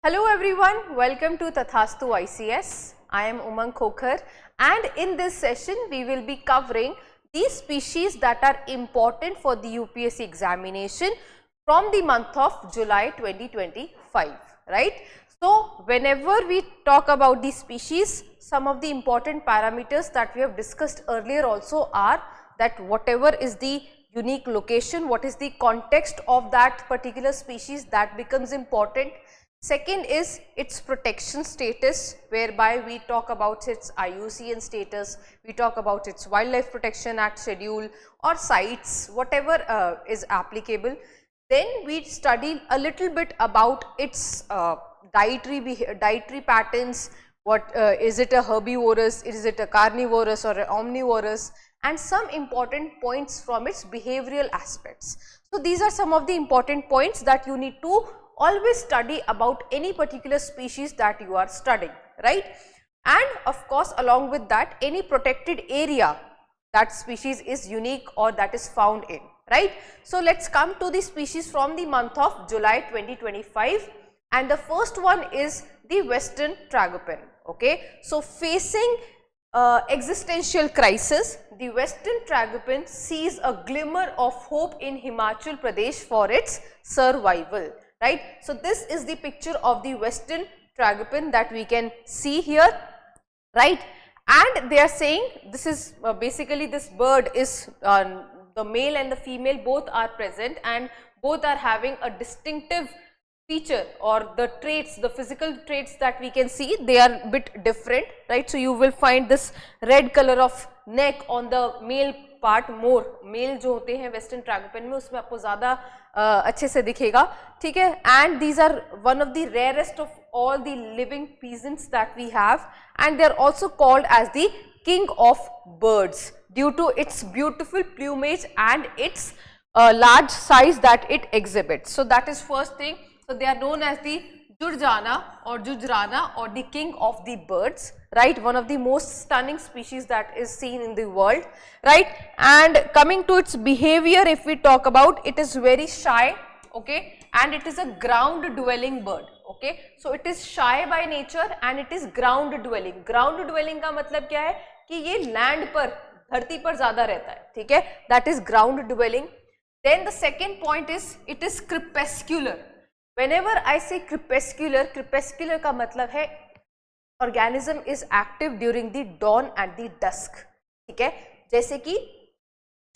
Hello everyone, welcome to Tathastu ICS. I am Umang Khokhar and in this session we will be covering these species that are important for the UPSC examination from the month of July 2025, right. So, whenever we talk about these species, some of the important parameters that we have discussed earlier also are that whatever is the unique location, what is the context of that particular species, that becomes important. Second is its protection status, whereby we talk about its IUCN status, we talk about its Wildlife Protection Act schedule or CITES, whatever is applicable. Then we study a little bit about its dietary patterns. What is it, a herbivorous, is it a carnivorous or an omnivorous, and some important points from its behavioral aspects. So, these are some of the important points that you need to always study about any particular species that you are studying, right. And of course, along with that, any protected area that species is unique or that is found in, right. So, let us come to the species from the month of July 2025, and the first one is the Western Tragopan. Okay. So, facing existential crisis, the Western Tragopan sees a glimmer of hope in Himachal Pradesh for its survival, right. So, this is the picture of the Western Tragopan that we can see here, right. And they are saying this is basically, this bird is the male and the female both are present and both are having a distinctive feature, or the traits, the physical traits that we can see, they are a bit different, right. So, you will find this red color of neck on the male part more, male जो होते हैं Western Tragopan में उसमें आपको ज़्यादा अच्छे से दिखेगा, ठीक है. And these are one of the rarest of all the living peasants that we have, and they are also called as the king of birds due to its beautiful plumage and its large size that it exhibits. So, that is first thing. So, they are known as the Jurjana or Jujrana or the king of the birds, right, one of the most stunning species that is seen in the world, right. And coming to its behavior, if we talk about, it is very shy, okay, and it is a ground dwelling bird, okay. So, it is shy by nature and it is ground dwelling. Ground dwelling का मतलब क्या है कि ये land पर, धरती पर ज़्यादा रहता है, ठीक है, that is ground dwelling. Then the second point is it is crepuscular. Whenever I say crepuscular, crepuscular का मतलब है organism is active during the dawn and the dusk, ठीक है, जैसे कि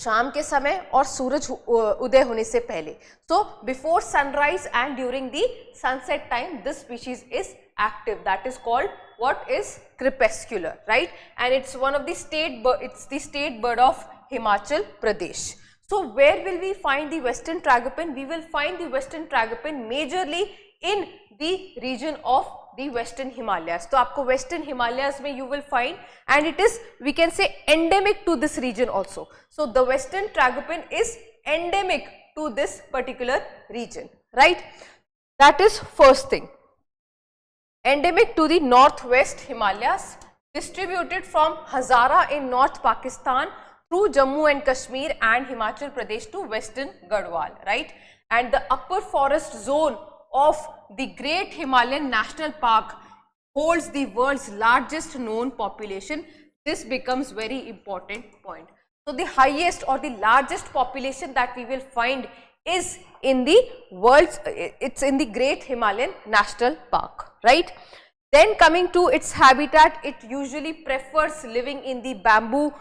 शाम के समय और सूरज उदय होने से पहले. So, before sunrise and during the sunset time, this species is active. That is called, what is crepuscular, right. And it's one of the state bird, it's the state bird of Himachal Pradesh. So, where will we find the Western Tragopan? We will find the Western Tragopan majorly in the region of the Western Himalayas. So, आपको Western Himalayas में you will find, and it is, we can say, endemic to this region also. So, the Western Tragopan is endemic to this particular region, right. That is first thing. Endemic to the northwest Himalayas, distributed from Hazara in North Pakistan through Jammu and Kashmir and Himachal Pradesh to Western Garhwal, right. And the upper forest zone of the Great Himalayan National Park holds the world's largest known population. This becomes very important point. So, the highest or the largest population that we will find is in the world's, it's in the Great Himalayan National Park, right. Then coming to its habitat, it usually prefers living in the bamboo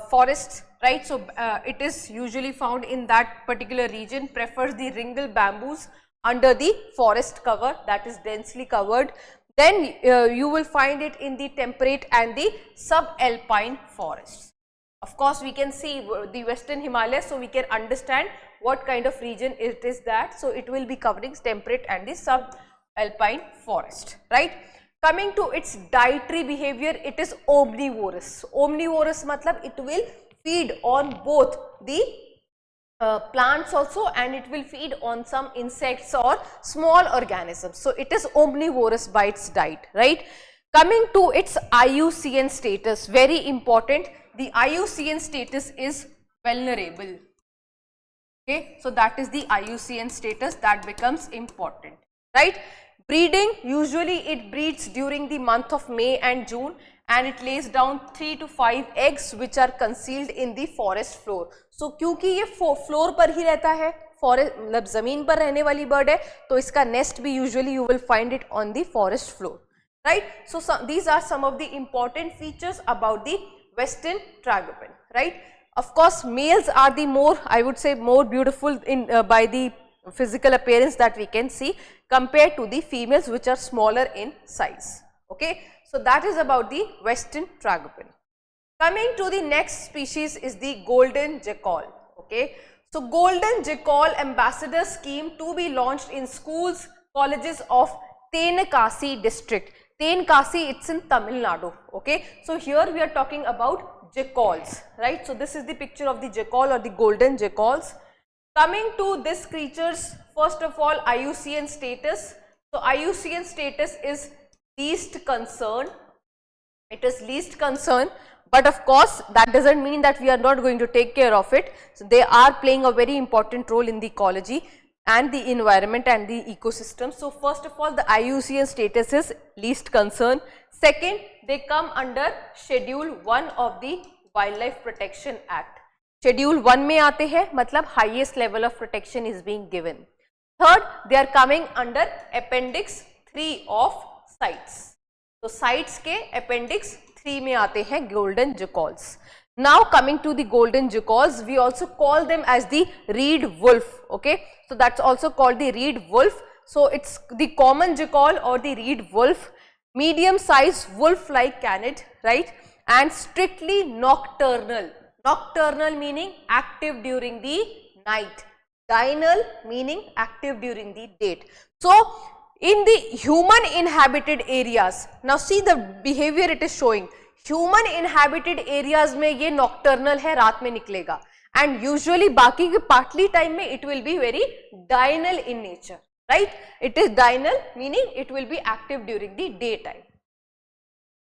forests, right. So, it is usually found in that particular region, prefers the ringle bamboos under the forest cover, that is densely covered. Then you will find it in the temperate and the subalpine forests. Of course, we can see the Western Himalayas, so we can understand what kind of region it is that. So, it will be covering temperate and the subalpine forest, right. Coming to its dietary behavior, it is omnivorous. Omnivorous matlab it will feed on both the plants also, and it will feed on some insects or small organisms. So, it is omnivorous by its diet, right. Coming to its IUCN status, very important, the IUCN status is vulnerable, okay. So, that is the IUCN status that becomes important, right. Breeding, usually it breeds during the month of May and June and it lays down 3 to 5 eggs which are concealed in the forest floor. So क्योंकि ये floor पर ही रहता है, forest मतलब जमीन पर रहने वाली bird है, तो इसका nest भी usually you will find it on the forest floor, right? So these are some of the important features about the western tragopan, right? Of course, males are the more, I would say, more beautiful in by the physical appearance that we can see compared to the females which are smaller in size. Okay, so that is about the western tragopan. Coming to the next species is the golden jackal. Okay, so golden jackal ambassador scheme to be launched in schools, colleges of Tenkasi district. Tenkasi, it's in Tamil Nadu. Okay, so here we are talking about jackals, right? So this is the picture of the jackal or the golden jackals. Coming to this creatures, first of all, IUCN status. So IUCN status is least concern. It is least concern, but of course that doesn't mean that we are not going to take care of it. So they are playing a very important role in the ecology and the environment and the ecosystem. So first of all, the IUCN status is least concern. Second, they come under Schedule 1 of the Wildlife Protection Act. Schedule 1 में आते हैं, मतलब highest level of protection is being given. Third, they are coming under Appendix 3 of CITES. So CITES के Appendix 3 में आते हैं golden jackals. Now coming to the golden jackals, we also call them as the reed wolf. Okay, so that's also called the reed wolf. So it's the common jackal or the reed wolf, medium sized wolf like canid, right, and strictly nocturnal. Nocturnal meaning active during the night, diurnal meaning active during the day. So in the human inhabited areas, now see the behavior it is showing. Human inhabited areas में ये nocturnal है, रात में निकलेगा, and usually बाकी के partly time में it will be very diurnal in nature, right? It is diurnal meaning it will be active during the daytime.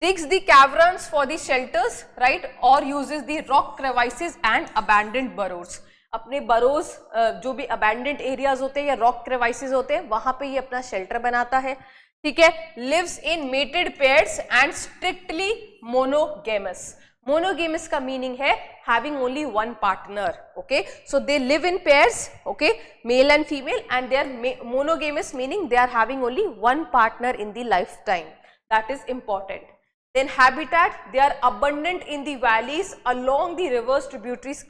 Digs the caverns for the shelters, right, or uses the rock crevices and abandoned burrows. अपने burrows जो भी abandoned areas होते हैं या rock crevices होते हैं, वहाँ पे ये अपना shelter बनाता है, ठीक है. Lives in mated pairs and strictly monogamous. Monogamous का meaning है having only one partner. Okay, so they live in pairs, okay, male and female, and they are monogamous meaning they are having only one partner in the lifetime. That is important. Then habitat, they are abundant in the valleys along the rivers, tributaries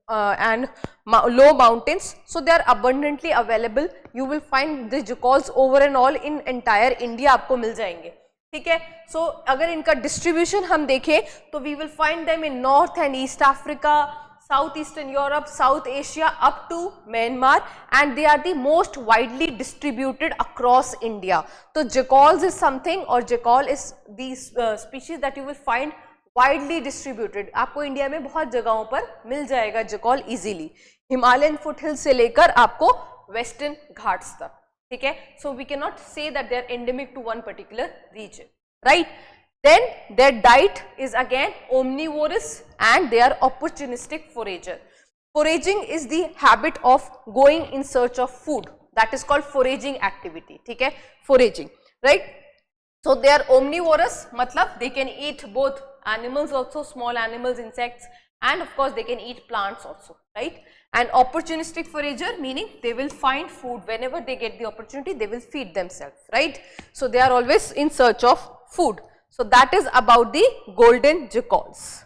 and low mountains. So they are abundantly available. You will find the jackals over and all in entire India आपको मिल जाएंगे, ठीक है. So अगर इनका distribution हम देखें तो we will find them in North and East Africa, Southeastern Europe, South Asia up to Myanmar, and they are the most widely distributed across India. So jackals is something, or jackal is the species that you will find widely distributed. आपको India में बहुत जगहों पर मिल जाएगा jackal easily. Himalayan foothills से लेकर आपको Western Ghats तक, ठीक है. So we cannot say that they are endemic to one particular region, right? Then their diet is again omnivorous and they are opportunistic forager. Foraging is the habit of going in search of food. That is called foraging activity. ठीक है, foraging, right? So they are omnivorous, मतलब they can eat both animals also, small animals, insects, and of course they can eat plants also, right? And opportunistic forager meaning they will find food whenever they get the opportunity, they will feed themselves, right? So they are always in search of food. So that is about the golden jackals.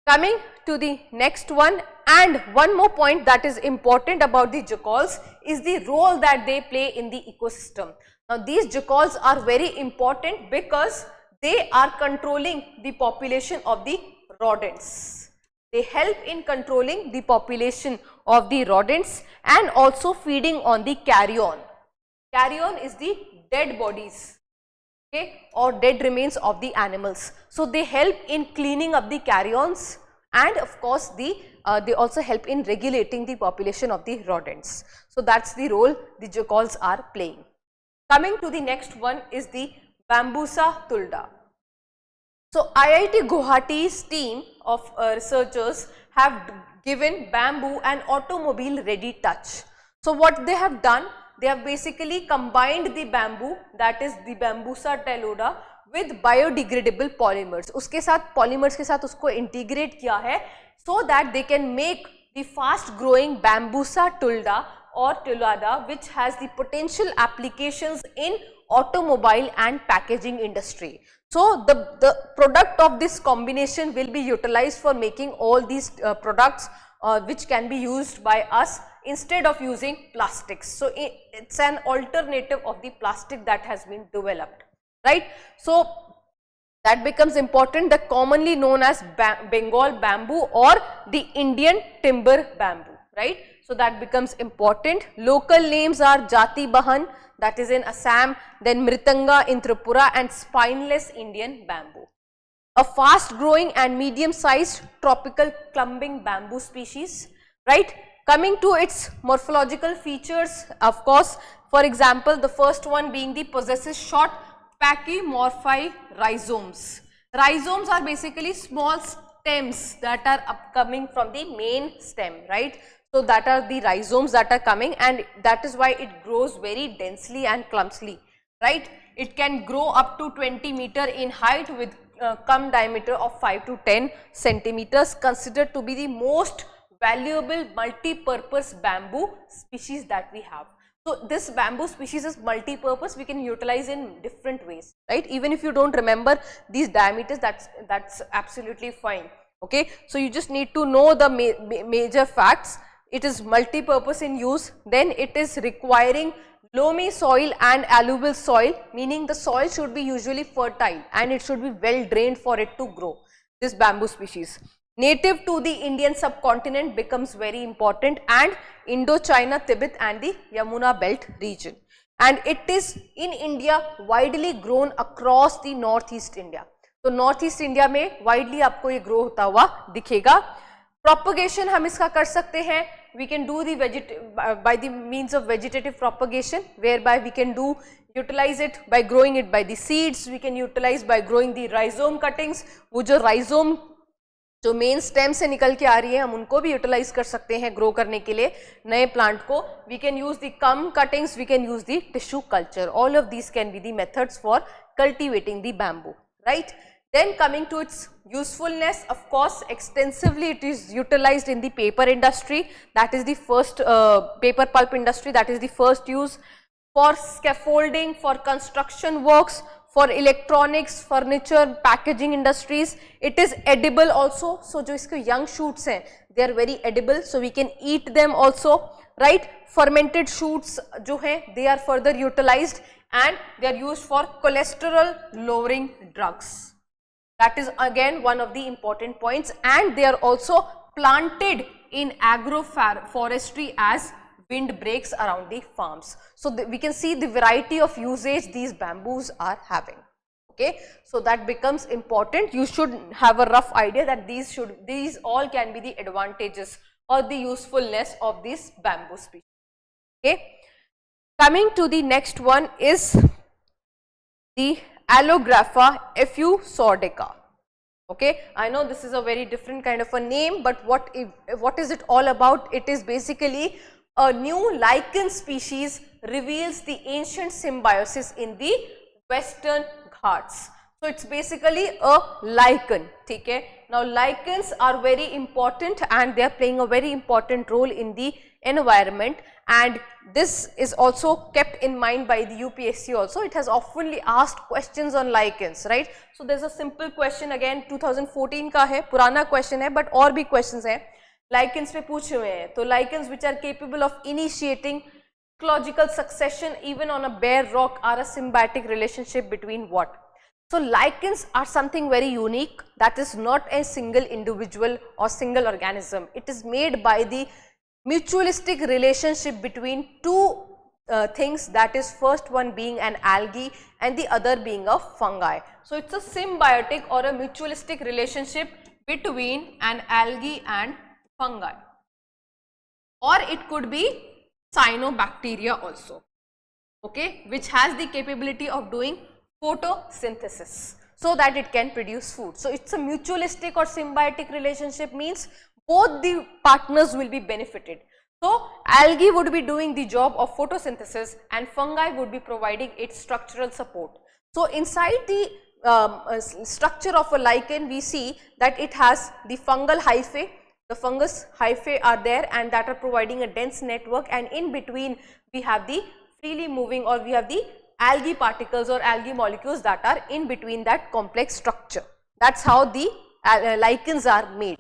Coming to the next one, and one more point that is important about the jackals is the role that they play in the ecosystem. Now these jackals are very important because they are controlling the population of the rodents. They help in controlling the population of the rodents and also feeding on the carrion. Carrion is the dead bodies, okay, or dead remains of the animals. So they help in cleaning up the carrions, and of course they also help in regulating the population of the rodents. So that's the role the jackals are playing. Coming to the next one is the Bambusa tulda. So IIT Guwahati's team of researchers have given bamboo an automobile ready touch. So what they have done, they have basically combined the bamboo, that is the Bambusa teloda, with biodegradable polymers. उसके साथ polymers के साथ उसको integrate किया है so that they can make the fast growing Bambusa tulda or teloda, which has the potential applications in automobile and packaging industry. So the product of this combination will be utilized for making all these products which can be used by us instead of using plastics. So it's an alternative of the plastic that has been developed, right? So that becomes important, the commonly known as Bengal bamboo or the Indian timber bamboo, right? So that becomes important. Local names are Jati Bahan, that is in Assam, then Mritanga in Tripura, and spineless Indian bamboo. A fast growing and medium sized tropical clumbing bamboo species, right? Coming to its morphological features, of course, for example, the first one being the possesses short pachymorphi rhizomes. Rhizomes are basically small stems that are upcoming from the main stem, right? So that are the rhizomes that are coming, and that is why it grows very densely and clumsily, right? It can grow up to 20 meter in height with cum diameter of 5 to 10 centimeters, considered to be the most valuable multi-purpose bamboo species that we have. So this bamboo species is multi-purpose, we can utilize in different ways, right? Even if you don't remember these diameters, that's absolutely fine, okay? So you just need to know the major facts. It is multi-purpose in use, then it is requiring loamy soil and alluvial soil, meaning the soil should be usually fertile and it should be well drained for it to grow, this bamboo species. Native to the Indian subcontinent becomes very important, and Indochina, Tibet and the Yamuna belt region. And it is in India widely grown across the northeast India. तो north east India में widely आपको ये grow होता हुआ दिखेगा. Propagation हम इसका कर सकते हैं, we can do the by the means of vegetative propagation, whereby we can do utilize it by growing it by the seeds, we can utilize by growing the rhizome cuttings. वो जो rhizome जो main stem से निकल के आ रही है हम उनको भी यूटिलाइज कर सकते हैं ग्रो करने के लिए नए प्लांट को. We can use the culm cuttings, we can use the tissue culture. All of these can be the methods for cultivating the bamboo, right. Then coming to its usefulness, of course, extensively it is utilized in the paper industry. That is the first paper pulp industry. That is the first use for scaffolding, for construction works, for electronics, furniture, packaging industries. It is edible also. So जो इसके young shoots हैं, they are very edible. So we can eat them also, right? Fermented shoots जो हैं, they are further utilized and they are used for cholesterol lowering drugs. That is again one of the important points, and they are also planted in agroforestry as windbreaks around the farms. So we can see the variety of usage these bamboos are having. Okay, so that becomes important. You should have a rough idea that these all can be the advantages or the usefulness of this bamboo species. Okay, coming to the next one is the Allographa effusorica. Okay, I know this is a very different kind of a name, but what is it all about? It is basically a new lichen species reveals the ancient symbiosis in the Western Ghats. So it's basically a lichen. Okay? Now lichens are very important and they are playing a very important role in the environment, and this is also kept in mind by the UPSC also. It has oftenly asked questions on lichens, right? So there's a simple question again, 2014 का है, पुराना question है, but और भी questions हैं lichens पे पूछे हुए हैं. तो lichens which are capable of initiating ecological succession even on a bare rock are a symbiotic relationship between what? So lichens are something very unique, that is not a single individual or single organism. It is made by the mutualistic relationship between two things, that is first one being an algae and the other being a fungi. So it's a symbiotic or a mutualistic relationship between an algae and fungi, or it could be cyanobacteria also, okay, which has the capability of doing photosynthesis so that it can produce food. So it's a mutualistic or symbiotic relationship, means both the partners will be benefited. So algae would be doing the job of photosynthesis and fungi would be providing its structural support. So inside the structure of a lichen, we see that it has the fungal hyphae, the fungus hyphae are there and that are providing a dense network, and in between we have the freely moving, or we have the algae particles or algae molecules that are in between that complex structure. That's how the lichens are made,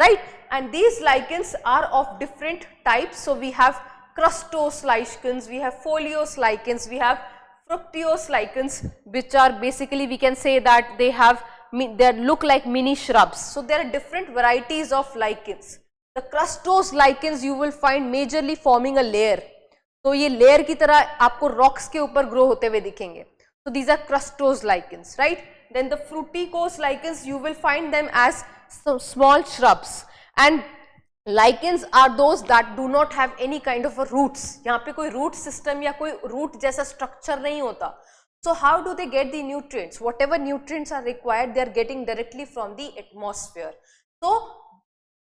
right? And these lichens are of different types. So we have crustose lichens, we have foliose lichens, we have fructiose lichens, which are basically, we can say that they look like mini shrubs. So there are different varieties of lichens. The crustose lichens you will find majorly forming a layer. तो ये layer की तरह आपको rocks के ऊपर grow होते हुए दिखेंगे. So these are crustose lichens, right? Then the fruticose lichens, you will find them as some small shrubs, and lichens are those that do not have any kind of a roots. यहाँ पे कोई root system या कोई root जैसा structure नहीं होता. So how do they get the nutrients? Whatever nutrients are required, they are getting directly from the atmosphere. So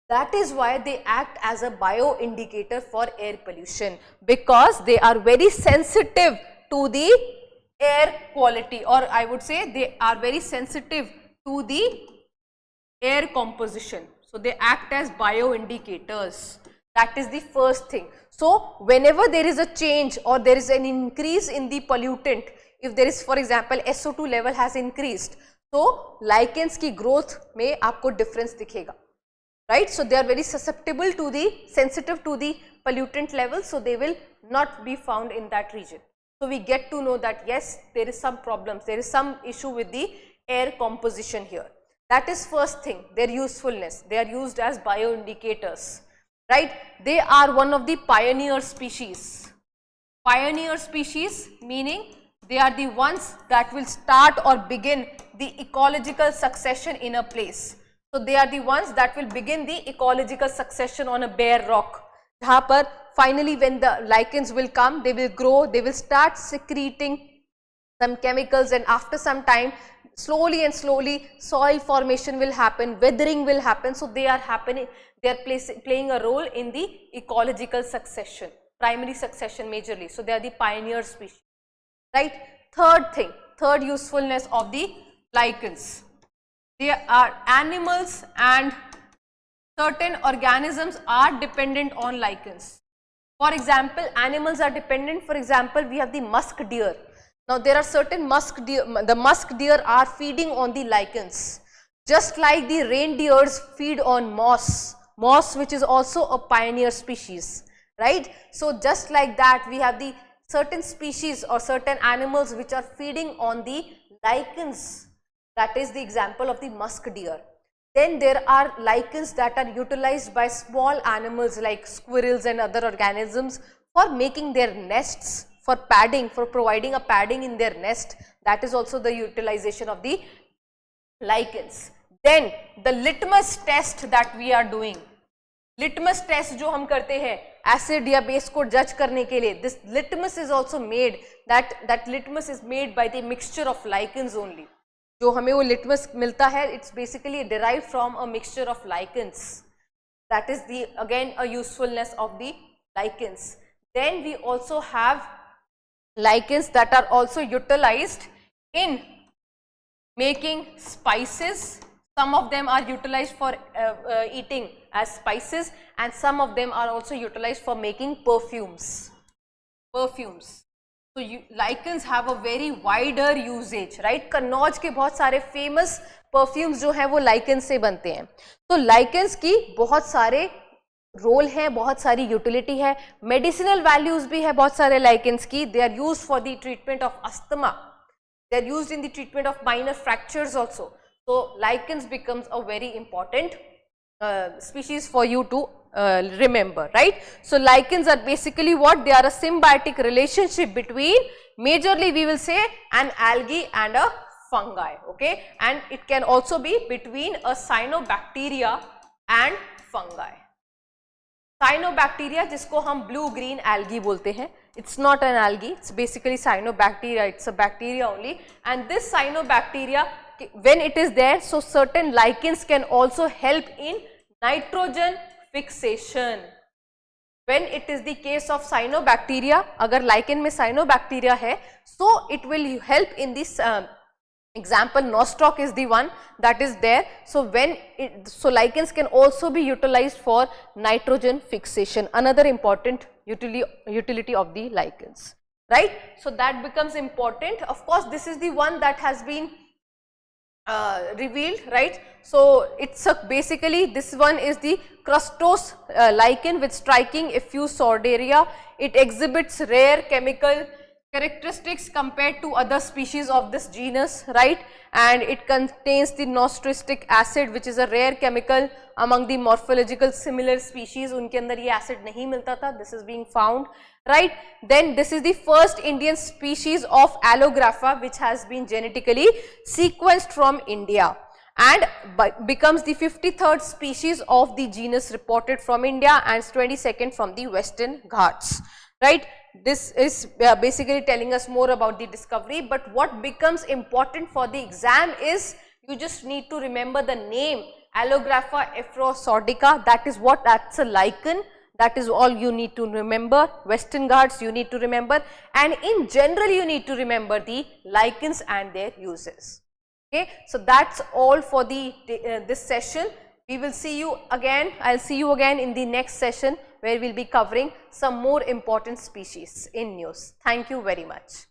that is why they act as a bioindicator for air pollution, because they are very sensitive to the air quality, or I would say they are very sensitive to the air composition. So they act as bioindicators. That is the first thing. So whenever there is a change or there is an increase in the pollutant, if there is, for example, SO2 level has increased, so lichens की growth में आपको difference दिखेगा. Right, so they are very susceptible to the, sensitive to the pollutant level, so they will not be found in that region. So we get to know that yes, there is some problems, there is some issue with the air composition here. That is first thing, their usefulness. They are used as bioindicators, right? They are one of the pioneer species. Pioneer species meaning they are the ones that will start or begin the ecological succession in a place. So they are the ones that will begin the ecological succession on a bare rock. जहाँ पर finally when the lichens will come, they will grow, they will start secreting some chemicals, and after some time slowly and slowly soil formation will happen, weathering will happen. So they are happening, they are playing a role in the ecological succession, primary succession majorly. So they are the pioneer species, right? Third thing, third usefulness of the lichens. They are animals and certain organisms are dependent on lichens. For example, animals are dependent. For example, we have the musk deer. Now there are certain musk deer, the musk deer are feeding on the lichens, just like the reindeers feed on moss, which is also a pioneer species, right? So just like that, we have the certain species or certain animals which are feeding on the lichens. That is the example of the musk deer. Then there are lichens that are utilized by small animals like squirrels and other organisms for making their nests, for padding, for providing a padding in their nest. That is also the utilization of the lichens. Then the litmus test that we are doing. Litmus test जो हम करते हैं acid या base को judge करने के लिए, this litmus is also made, that litmus is made by the mixture of lichens only. जो हमें वो litmus मिलता है, it's basically derived from a mixture of lichens. That is the, again, a usefulness of the lichens. Then we also have lichens that are also utilized in making spices. Some of them are utilized for eating as spices, and some of them are also utilized for making perfumes. So lichens have a very wider usage, right? Kannauj के बहुत सारे famous perfumes जो हैं वो lichens से बनते हैं. तो lichens की बहुत सारे रोल है, बहुत सारी यूटिलिटी है, मेडिसिनल वैल्यूज भी है बहुत सारे lichens की. They are used for the treatment of asthma. They are used in the treatment of minor fractures also. So lichens becomes a very important species for you to remember, right? So lichens are basically what? They are a symbiotic relationship between, majorly we will say, an algae and a fungi, okay? And it can also be between a cyanobacteria and fungi. Cyanobacteria जिसको हम blue green algae बोलते हैं, it's not an algae, it's basically cyanobacteria, it's a bacteria only. And this cyanobacteria, when it is there, so certain lichens can also help in nitrogen fixation. when it is the case of cyanobacteria, agar lichen mein cyanobacteria hai, so it will help in this example. Nostoc is the one that is there. So when so lichens can also be utilized for nitrogen fixation, another important utility of the lichens, right. So that becomes important. Of course, this is the one that has been revealed, right. So it's basically this one is the crustose lichen with striking effuse sword area. It exhibits rare chemical characteristics compared to other species of this genus, right, and it contains the nostric acid, which is a rare chemical among the morphological similar species. Unke andar ye acid nahi milta tha, this is being found, right. Then this is the first Indian species of Allographa which has been genetically sequenced from India and becomes the 53rd species of the genus reported from India and 22nd from the Western Ghats, right. This is basically telling us more about the discovery, but what becomes important for the exam is you just need to remember the name Allographa ephrosordica. That is what, that's a lichen. That is all you need to remember. Western Ghats you need to remember, and in general you need to remember the lichens and their uses. Okay, so that's all for the this session. We will see you again. I'll see you again in the next session where we'll be covering some more important species in news. Thank you very much.